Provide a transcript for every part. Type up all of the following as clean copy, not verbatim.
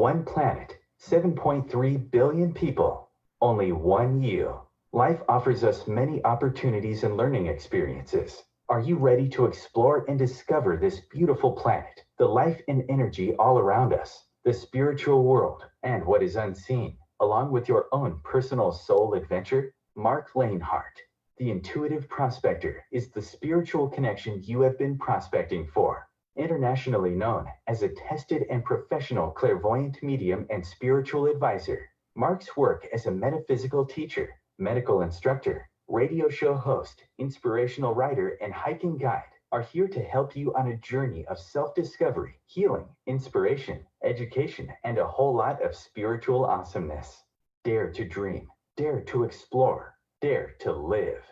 One planet, 7.3 billion people, only one you. Life offers us many opportunities and learning experiences. Are you ready to explore and discover this beautiful planet, the life and energy all around us, the spiritual world, and what is unseen, along with your own personal soul adventure? Marc Lainhart, the Intuitive Prospector, is the spiritual connection you have been prospecting for. Internationally known as a tested and professional clairvoyant medium and spiritual advisor, Marc's work as a metaphysical teacher, medical instructor, radio show host, inspirational writer, and hiking guide are here to help you on a journey of self-discovery, healing, inspiration, education, and a whole lot of spiritual awesomeness. Dare to dream, dare to explore, dare to live.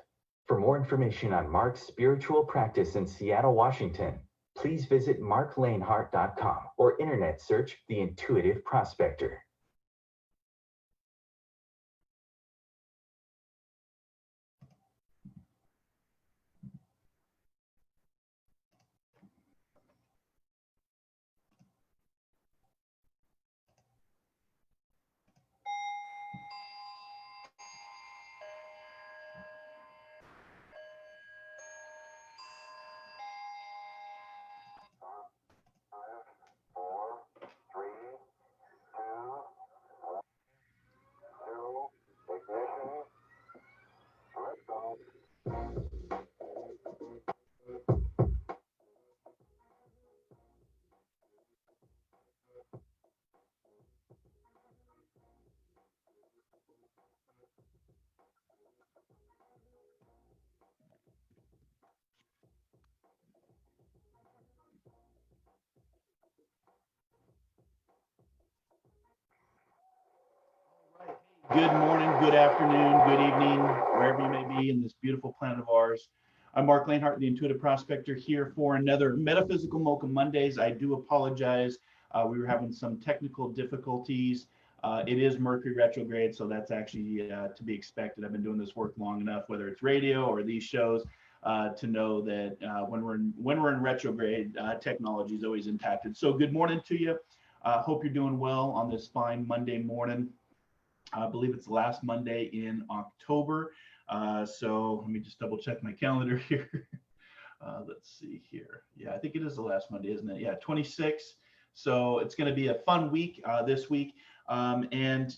For more information on Marc's spiritual practice in Seattle, Washington, please visit marclainhart.com or internet search The Intuitive Prospector. Good morning, good afternoon, good evening, wherever you may be in this beautiful planet of ours. I'm Marc Lainhart, the Intuitive Prospector, here for another Metaphysical Mocha Mondays. I do apologize. We were having some technical difficulties. It is Mercury retrograde, so that's actually to be expected. I've been doing this work long enough, whether it's radio or these shows, to know that when we're in retrograde, technology is always impacted. So good morning to you. Hope you're doing well on this fine Monday morning. I believe it's the last Monday in October. So let me just double check my calendar here. Let's see here. Yeah, I think it is the last Monday, isn't it? Yeah, 26. So it's going to be a fun week this week. And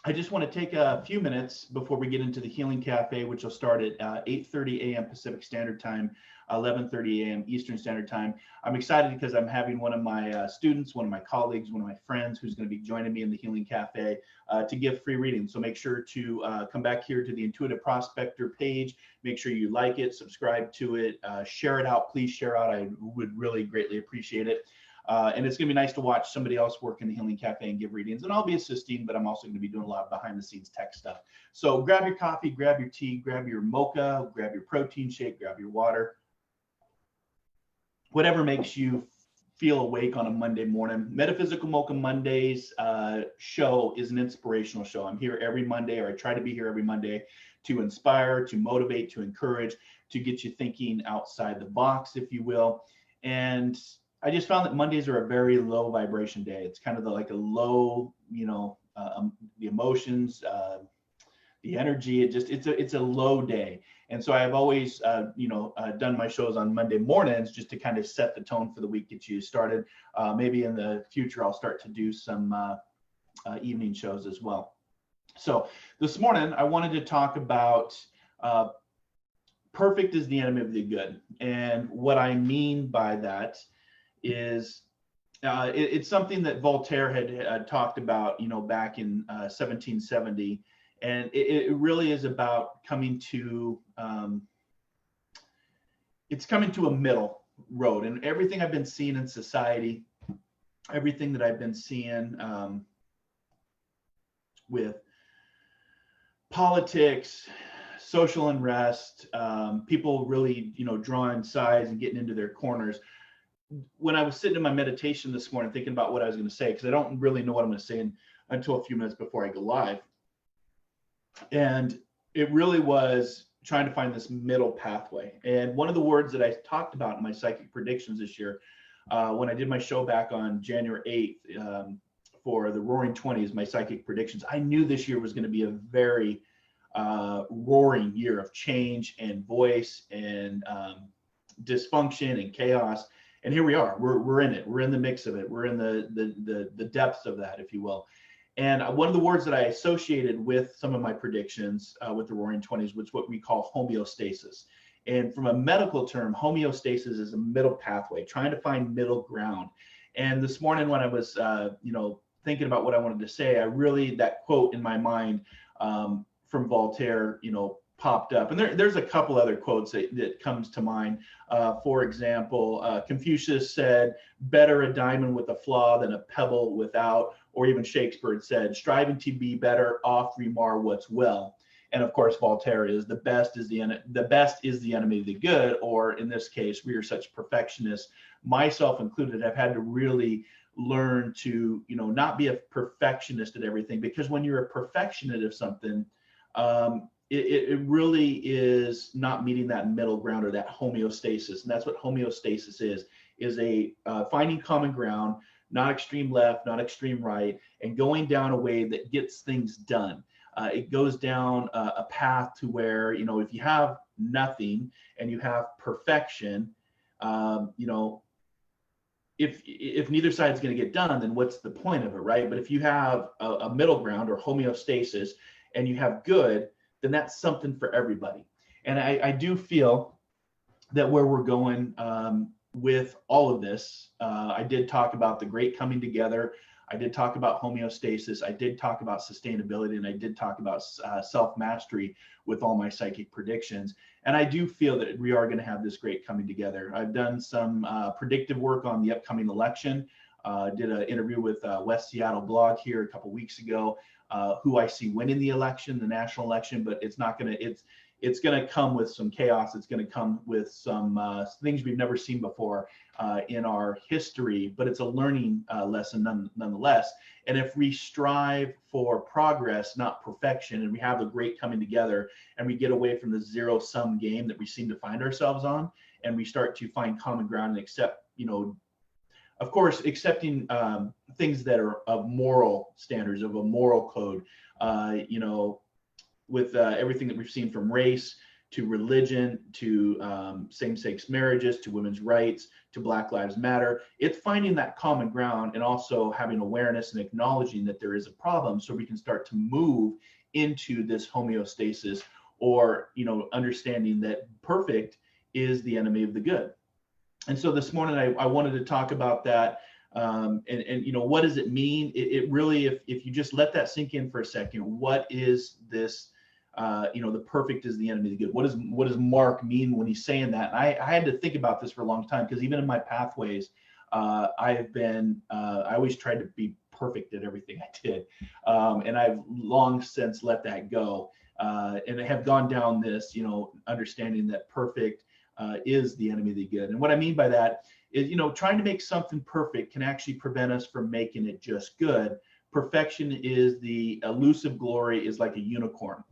I just want to take a few minutes before we get into the Healing Cafe, which will start at 8:30 a.m. Pacific Standard Time, 11:30 a.m. Eastern Standard Time. I'm excited because I'm having one of my students, one of my colleagues, one of my friends who's going to be joining me in the Healing Cafe to give free readings. So make sure to come back here to the Intuitive Prospector page. Make sure you like it, subscribe to it, share it out. Please share out. I would really greatly appreciate it. And it's going to be nice to watch somebody else work in the Healing Cafe and give readings. And I'll be assisting, but I'm also going to be doing a lot of behind the scenes tech stuff. So grab your coffee, grab your tea, grab your mocha, grab your protein shake, grab your water. Whatever makes you feel awake on a Monday morning. Metaphysical Mocha Mondays show is an inspirational show. I'm here every Monday, or I try to be here every Monday, to inspire, to motivate, to encourage, to get you thinking outside the box, if you will. And I just found that Mondays are a very low vibration day. It's kind of like a low, the emotions, the energy. It's a low day. And so I've always, done my shows on Monday mornings just to kind of set the tone for the week, get you started. Maybe in the future, I'll start to do some evening shows as well. So this morning, I wanted to talk about perfect is the enemy of the good. And what I mean by that is it's something that Voltaire had talked about, back in 1770. And it really is about coming to a middle road. And everything I've been seeing in society, everything that I've been seeing with politics, social unrest, people really, drawing sides and getting into their corners. When I was sitting in my meditation this morning, thinking about what I was going to say, because I don't really know what I'm going to say until a few minutes before I go live. And it really was trying to find this middle pathway. And one of the words that I talked about in my psychic predictions this year, when I did my show back on January 8th, for the Roaring 20s, my psychic predictions, I knew this year was going to be a very roaring year of change and voice and dysfunction and chaos. And here we are. We're in it. We're in the mix of it. We're in the depths of that, if you will. And one of the words that I associated with some of my predictions with the Roaring 20s was what we call homeostasis. And from a medical term, homeostasis is a middle pathway, trying to find middle ground. And this morning when I was, thinking about what I wanted to say, that quote in my mind from Voltaire, popped up. And there's a couple other quotes that comes to mind. For example, Confucius said, better a diamond with a flaw than a pebble without, or even Shakespeare said, striving to be better oft remar what's well. And of course, Voltaire is the best is the enemy of the good, or in this case, we are such perfectionists, myself included, have had to really learn to, not be a perfectionist at everything, because when you're a perfectionist of something, it really is not meeting that middle ground or that homeostasis. And that's what homeostasis is a finding common ground, not extreme left, not extreme right, and going down a way that gets things done. It goes down a path to where, if you have nothing and you have perfection, if neither side is going to get done, then what's the point of it, right? But if you have a middle ground or homeostasis and you have good, then that's something for everybody. And I do feel that where we're going with all of this, I did talk about the great coming together. I did talk about homeostasis. I did talk about sustainability, and I did talk about self-mastery with all my psychic predictions. And I do feel that we are going to have this great coming together. I've done some predictive work on the upcoming election. Did an interview with West Seattle blog here a couple weeks ago, who I see winning the election, the national election, but it's going to come with some chaos. It's going to come with some things we've never seen before in our history, but it's a learning lesson nonetheless. And if we strive for progress, not perfection, and we have a great coming together, and we get away from the zero-sum game that we seem to find ourselves on, and we start to find common ground and accept, of course, accepting things that are of moral standards, of a moral code, with everything that we've seen from race to religion to same-sex marriages to women's rights to Black Lives Matter. It's finding that common ground and also having awareness and acknowledging that there is a problem, so we can start to move into this homeostasis, or understanding that perfect is the enemy of the good. And so this morning I wanted to talk about that. And what does it mean? It really, if you just let that sink in for a second, what is this? The perfect is the enemy of the good. What does Marc mean when he's saying that? And I had to think about this for a long time, because even in my pathways, I always tried to be perfect at everything I did, and I've long since let that go, and I have gone down this, understanding that perfect is the enemy of the good. And what I mean by that is, trying to make something perfect can actually prevent us from making it just good. Perfection is the elusive glory, is like a unicorn.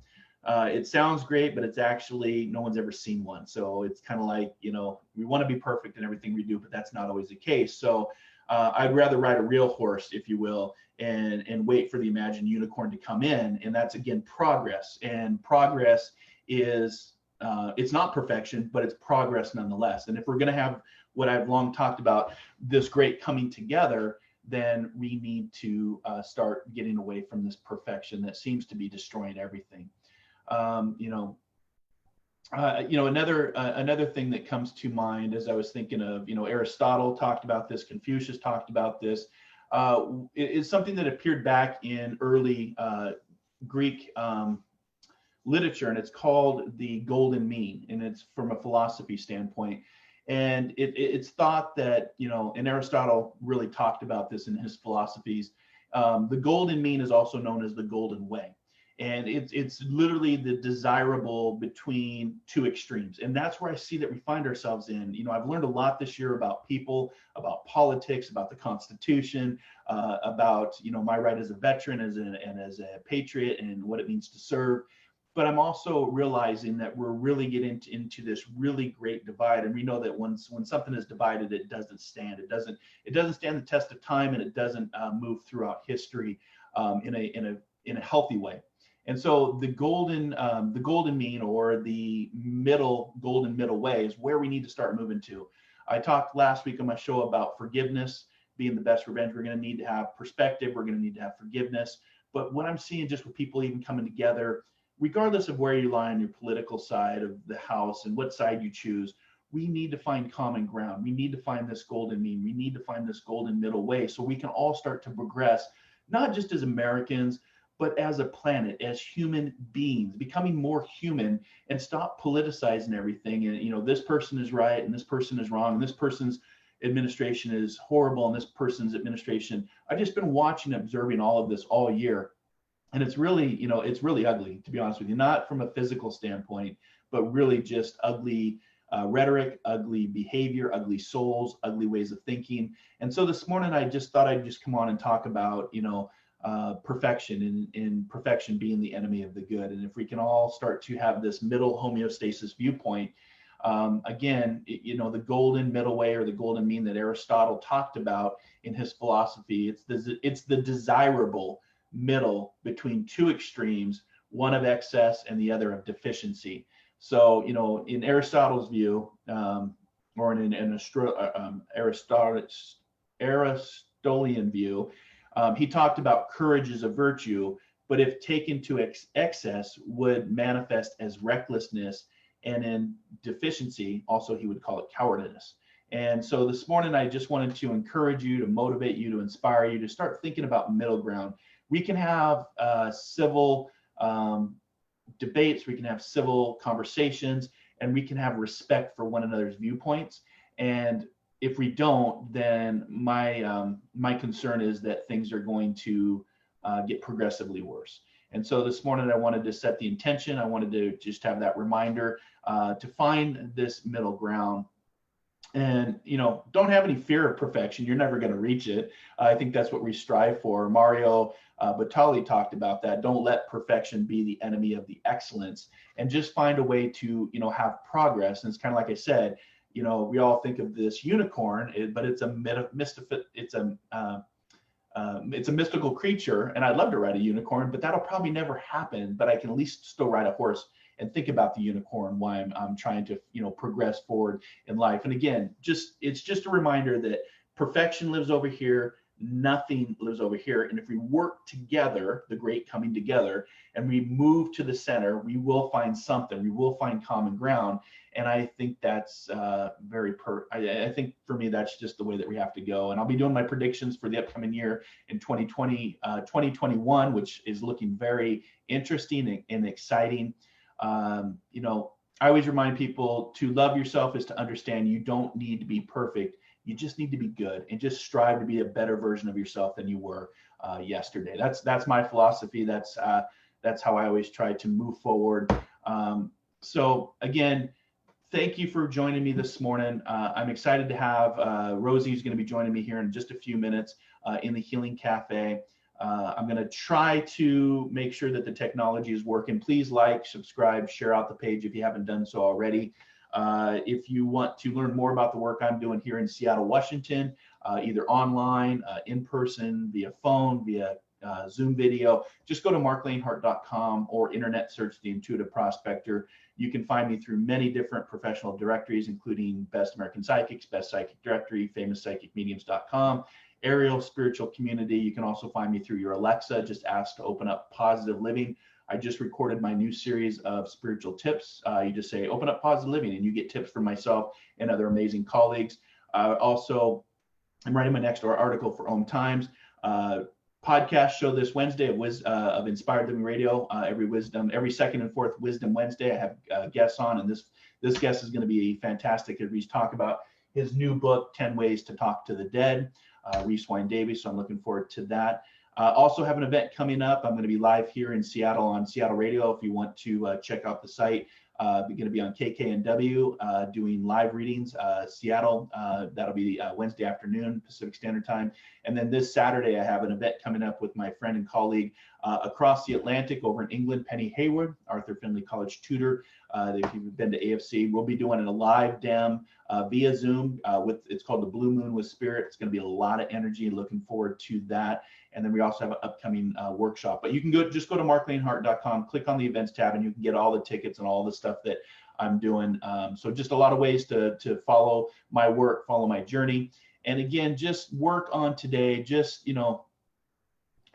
It sounds great, but it's actually, no one's ever seen one. So it's kind of like, we want to be perfect in everything we do, but that's not always the case. So I'd rather ride a real horse, if you will, and wait for the imagined unicorn to come in. And that's, again, progress. And progress is, it's not perfection, but it's progress nonetheless. And if we're going to have what I've long talked about, this great coming together, then we need to start getting away from this perfection that seems to be destroying everything. Another thing that comes to mind as I was thinking of, Aristotle talked about this, Confucius talked about this, is something that appeared back in early Greek literature, and it's called the golden mean, and it's from a philosophy standpoint. And it's thought that, and Aristotle really talked about this in his philosophies, the golden mean is also known as the golden way. And it's literally the desirable between two extremes. And that's where I see that we find ourselves in. I've learned a lot this year about people, about politics, about the Constitution, about, my right as a veteran and as a patriot, and what it means to serve. But I'm also realizing that we're really getting into this really great divide, and we know that when something is divided, it doesn't stand. It doesn't stand the test of time, and it doesn't move throughout history in a healthy way. And so the golden mean, or the golden middle way, is where we need to start moving to. I talked last week on my show about forgiveness being the best revenge. We're going to need to have perspective. We're going to need to have forgiveness. But what I'm seeing just with people even coming together, regardless of where you lie on your political side of the house and what side you choose, we need to find common ground. We need to find this golden mean. We need to find this golden middle way, so we can all start to progress, not just as Americans, but as a planet, as human beings, becoming more human, and stop politicizing everything. And, this person is right and this person is wrong, and this person's administration is horrible and this person's administration. I've just been watching, observing all of this all year. And it's really, it's really ugly, to be honest with you, not from a physical standpoint, but really just ugly rhetoric, ugly behavior, ugly souls, ugly ways of thinking. And so this morning, I just thought I'd just come on and talk about, perfection, and perfection being the enemy of the good. And if we can all start to have this middle homeostasis viewpoint, again, the golden middle way, or the golden mean that Aristotle talked about in his philosophy, it's the desirable middle between two extremes, one of excess and the other of deficiency. So, in Aristotle's view, or in an Aristotelian view, he talked about courage as a virtue, but if taken to excess, would manifest as recklessness, and in deficiency, also he would call it cowardice. And so this morning, I just wanted to encourage you, to motivate you, to inspire you to start thinking about middle ground. We can have civil debates, we can have civil conversations, and we can have respect for one another's viewpoints. And if we don't, then my concern is that things are going to get progressively worse. And so this morning, I wanted to set the intention. I wanted to just have that reminder to find this middle ground. And, don't have any fear of perfection. You're never going to reach it. I think that's what we strive for. Mario Batali talked about that. Don't let perfection be the enemy of the excellence, and just find a way to, have progress. And it's kind of like I said, we all think of this unicorn, but it's a mystical creature. And I'd love to ride a unicorn, but that'll probably never happen. But I can at least still ride a horse and think about the unicorn, why I'm trying to, progress forward in life. And again, it's just a reminder that perfection lives over here. Nothing lives over here. And if we work together, the great coming together, and we move to the center, we will find something. We will find common ground. And I think that's I think for me, that's just the way that we have to go. And I'll be doing my predictions for the upcoming year in 2021, which is looking very interesting and exciting. I always remind people to love yourself is to understand you don't need to be perfect. You just need to be good, and just strive to be a better version of yourself than you were yesterday. That's my philosophy. That's how I always try to move forward. So again, thank you for joining me this morning. I'm excited to have Rosie, who's going to be joining me here in just a few minutes in the Healing Cafe. I'm going to try to make sure that the technology is working. Please like, subscribe, share out the page if you haven't done so already. If you want to learn more about the work I'm doing here in Seattle, Washington, either online, in person, via phone, via Zoom video, just go to marclainhart.com or internet search the Intuitive Prospector. You can find me through many different professional directories, including Best American Psychics, Best Psychic Directory, FamousPsychicMediums.com, Ariel Spiritual Community. You can also find me through your Alexa. Just ask to open up Positive Living. I just recorded my new series of spiritual tips. You just say, open up Positive Living, and you get tips from myself and other amazing colleagues. Also, I'm writing my next article for Om Times. Podcast show this Wednesday of Inspired Living Radio. Every second and fourth Wisdom Wednesday, I have guests on, and this guest is going to be fantastic as we talk about his new book, 10 Ways to Talk to the Dead, Reese Wine Davies. So I'm looking forward to that. Also have an event coming up. I'm going to be live here in Seattle on Seattle Radio. If you want to check out the site, Going to be on KKNW doing live readings, Seattle. That'll be Wednesday afternoon, Pacific Standard Time. And then this Saturday, I have an event coming up with my friend and colleague across the Atlantic over in England, Penny Hayward, Arthur Findlay College tutor. If you've been to AFC, we'll be doing a live dem via Zoom it's called the Blue Moon with Spirit. It's going to be a lot of energy. Looking forward to that. And then we also have an upcoming workshop. But you can just go to marclainhart.com, click on the events tab, and you can get all the tickets and all the stuff that I'm doing. So just a lot of ways to follow my work, follow my journey. And again, just work on today. Just,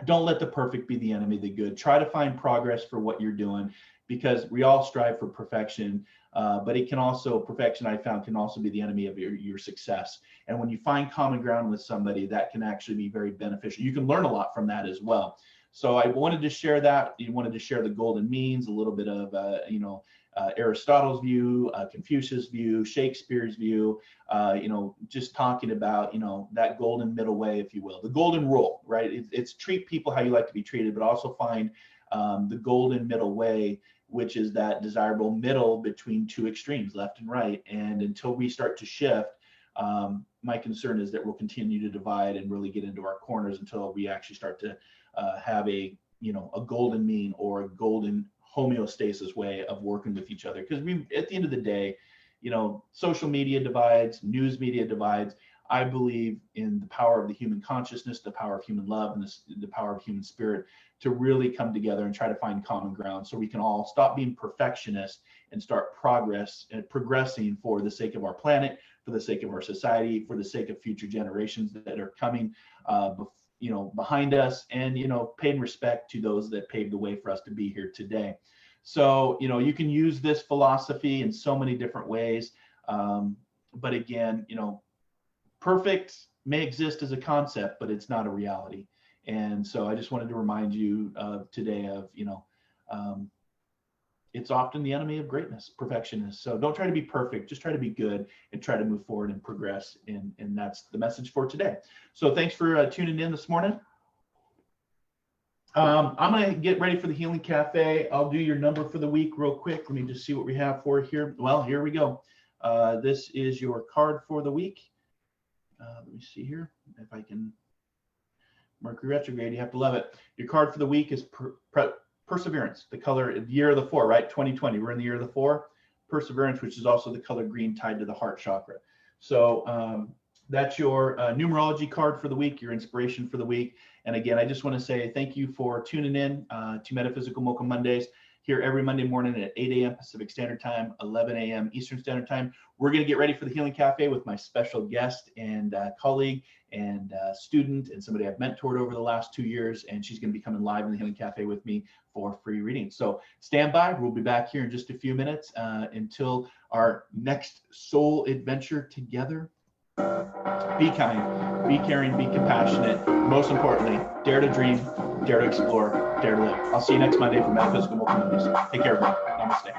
don't let the perfect be the enemy of the good. Try to find progress for what you're doing, because we all strive for perfection. But it can also, perfection I found can also be the enemy of your success. And when you find common ground with somebody, that can actually be very beneficial. You can learn a lot from that as well. So I wanted to share that. You wanted to share the golden means, a little bit of, Aristotle's view, Confucius' view, Shakespeare's view, just talking about, that golden middle way, if you will, the golden rule, right? It's treat people how you like to be treated, but also find the golden middle way, which is that desirable middle between two extremes, left and right. And until we start to shift, my concern is that we'll continue to divide and really get into our corners until we actually start to have a golden mean or a golden homeostasis way of working with each other. Because at the end of the day, social media divides, news media divides. I believe in the power of the human consciousness, the power of human love, and the power of human spirit to really come together and try to find common ground, so we can all stop being perfectionists and start progressing for the sake of our planet, for the sake of our society, for the sake of future generations that are coming behind us, and paying respect to those that paved the way for us to be here today. So you can use this philosophy in so many different ways, but again, perfect may exist as a concept, but it's not a reality. And so I just wanted to remind you today of, it's often the enemy of greatness, perfectionist. So don't try to be perfect, just try to be good and try to move forward and progress. And that's the message for today. So thanks for tuning in this morning. I'm going to get ready for the Healing Cafe. I'll do your number for the week real quick. Let me just see what we have for here. Well, here we go. This is your card for the week. Let me see here if I can. Mercury retrograde, you have to love it. Your card for the week is Perseverance, the color, the year of the 4, right? 2020, we're in the year of the 4. Perseverance, which is also the color green tied to the heart chakra. So that's your numerology card for the week, your inspiration for the week. And again, I just want to say thank you for tuning in to Metaphysical Mocha Mondays here every Monday morning at 8 a.m. Pacific Standard Time, 11 a.m. Eastern Standard Time. We're going to get ready for the Healing Cafe with my special guest and colleague and student and somebody I've mentored over the last 2 years. And she's going to be coming live in the Healing Cafe with me for free reading. So stand by. We'll be back here in just a few minutes until our next soul adventure together. Be kind, be caring, be compassionate. Most importantly, dare to dream, dare to explore, dare to live. I'll see you next Monday for Metaphysical Mocha Mondays. Take care, everybody. Namaste.